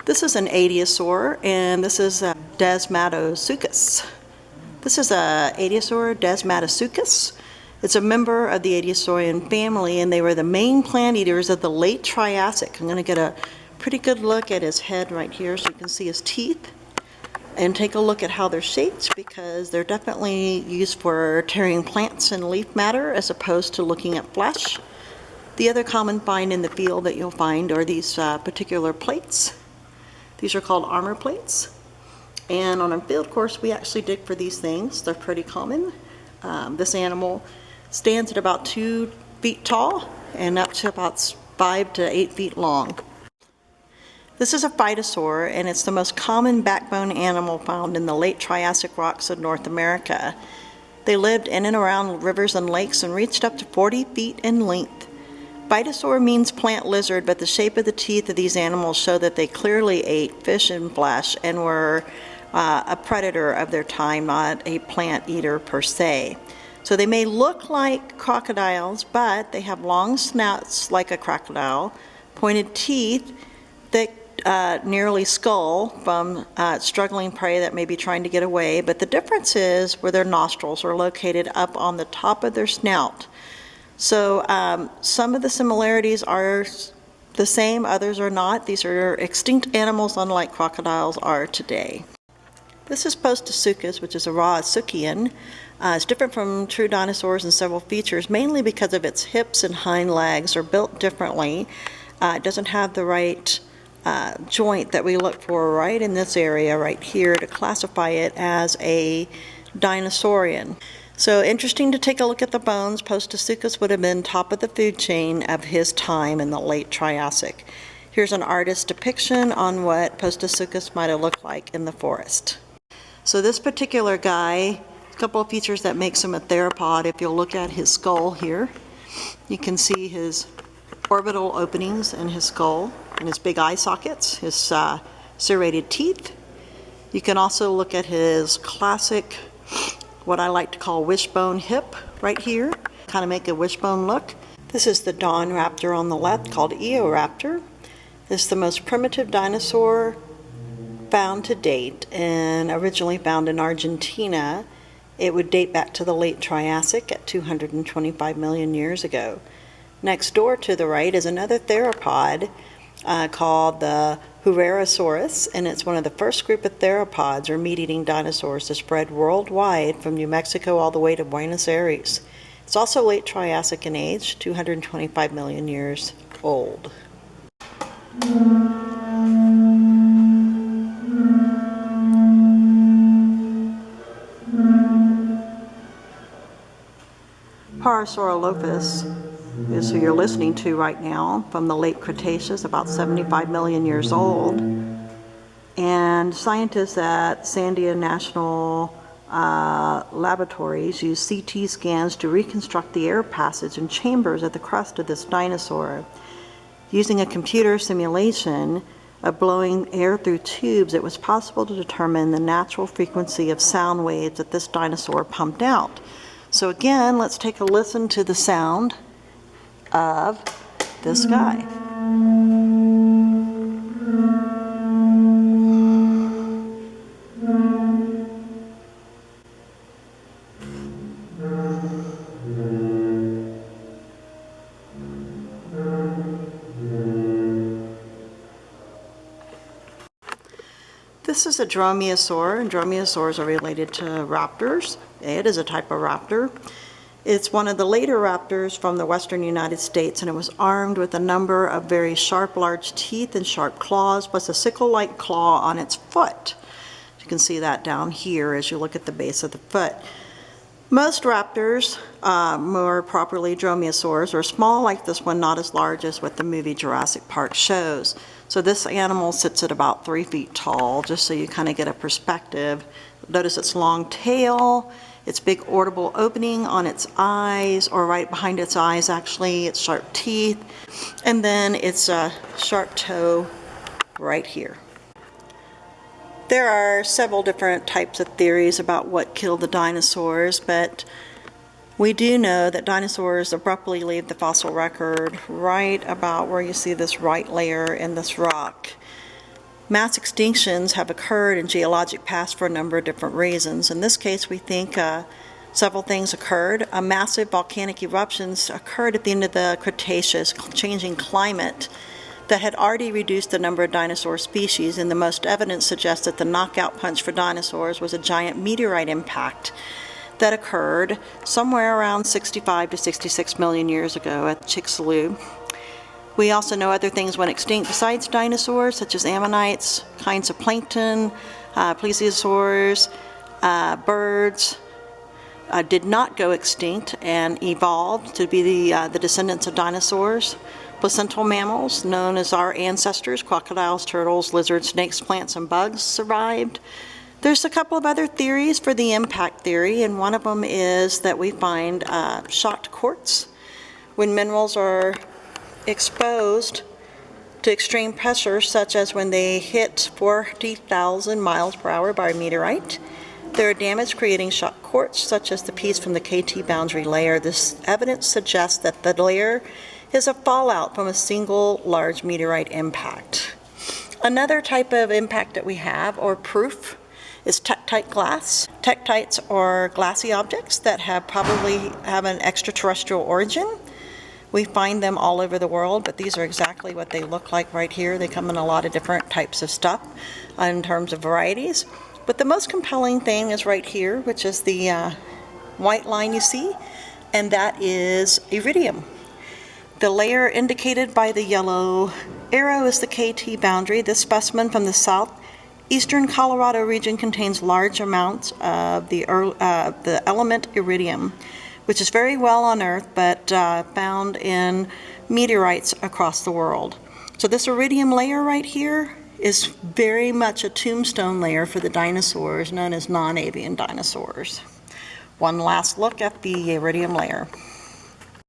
This is an adiosaur, and this is a Desmatosuchus. This is a Adiosaur Desmatosuchus. It's a member of the Adiosaurian family, and they were the main plant eaters of the late Triassic. I'm going to get a pretty good look at his head right here so you can see his teeth, and take a look at how they're shaped, because they're definitely used for tearing plants and leaf matter as opposed to looking at flesh. The other common find in the field that you'll find are these particular plates. These are called armor plates. And on a field course, we actually dig for these things. They're pretty common. This animal stands at about 2 feet tall and up to about 5 to 8 feet long. This is a phytosaur, and it's the most common backbone animal found in the late Triassic rocks of North America. They lived in and around rivers and lakes and reached up to 40 feet in length. Phytosaur means plant lizard, but the shape of the teeth of these animals show that they clearly ate fish and flesh and were a predator of their time, not a plant eater per se. So they may look like crocodiles, but they have long snouts like a crocodile, pointed teeth, thick, nearly skull from struggling prey that may be trying to get away, but the difference is where their nostrils are located up on the top of their snout. So some of the similarities are the same, others are not. These are extinct animals unlike crocodiles are today. This is Postosuchus, which is a Rauisuchian. It's different from true dinosaurs in several features, mainly because of its hips and hind legs are built differently. It doesn't have the right joint that we look for right in this area right here to classify it as a dinosaurian. So interesting to take a look at the bones. Postosuchus would have been top of the food chain of his time in the late Triassic. Here's an artist's depiction on what Postosuchus might have looked like in the forest. So this particular guy, a couple of features that makes him a theropod. If you'll look at his skull here, you can see his orbital openings in his skull and his big eye sockets, his serrated teeth. You can also look at his classic, what I like to call wishbone hip right here, kind of make a wishbone look. This is the dawn raptor on the left, called Eoraptor. It's the most primitive dinosaur found to date, and originally found in Argentina. It would date back to the late Triassic at 225 million years ago. Next door to the right is another theropod called the Eoraptor, and it's one of the first group of theropods or meat-eating dinosaurs to spread worldwide from New Mexico all the way to Buenos Aires. It's also late Triassic in age, 225 million years old. Parasaurolophus is who you're listening to right now, from the late Cretaceous, about 75 million years old. And scientists at Sandia National Laboratories use CT scans to reconstruct the air passage and chambers at the crust of this dinosaur. Using a computer simulation of blowing air through tubes, it was possible to determine the natural frequency of sound waves that this dinosaur pumped out. So again, let's take a listen to the sound of this guy. This is a Dromaeosaur, and Dromaeosaurs are related to raptors. It is a type of raptor. It's one of the later raptors from the western United States, and it was armed with a number of very sharp, large teeth and sharp claws, plus a sickle-like claw on its foot. You can see that down here as you look at the base of the foot. Most raptors, more properly Dromaeosaurs, are small like this one, not as large as what the movie Jurassic Park shows. So this animal sits at about 3 feet tall, just so you kind of get a perspective. Notice its long tail, its big orbital opening on its eyes, or right behind its eyes actually, its sharp teeth, and then its sharp toe right here. There are several different types of theories about what killed the dinosaurs, but we do know that dinosaurs abruptly leave the fossil record right about where you see this right layer in this rock. Mass extinctions have occurred in geologic past for a number of different reasons. In this case, we think several things occurred. Massive volcanic eruptions occurred at the end of the Cretaceous, changing climate that had already reduced the number of dinosaur species, and the most evidence suggests that the knockout punch for dinosaurs was a giant meteorite impact that occurred somewhere around 65 to 66 million years ago at Chicxulub. We also know other things went extinct besides dinosaurs, such as ammonites, kinds of plankton, plesiosaurs, birds did not go extinct and evolved to be the descendants of dinosaurs. Placental mammals, known as our ancestors, crocodiles, turtles, lizards, snakes, plants, and bugs, survived. There's a couple of other theories for the impact theory, and one of them is that we find shocked quartz. When minerals are exposed to extreme pressure, such as when they hit 40,000 miles per hour by a meteorite, there are damage creating shocked quartz, such as the piece from the KT boundary layer. This evidence suggests that the layer is a fallout from a single large meteorite impact. Another type of impact that we have, or proof, is tektite glass. Tektites are glassy objects that probably have an extraterrestrial origin. We find them all over the world, but these are exactly what they look like right here. They come in a lot of different types of stuff in terms of varieties. But the most compelling thing is right here, which is the white line you see, and that is iridium. The layer indicated by the yellow arrow is the KT boundary. This specimen from the southeastern Colorado region contains large amounts of the element iridium, which is very well on Earth, but found in meteorites across the world. So this iridium layer right here is very much a tombstone layer for the dinosaurs known as non-avian dinosaurs. One last look at the iridium layer.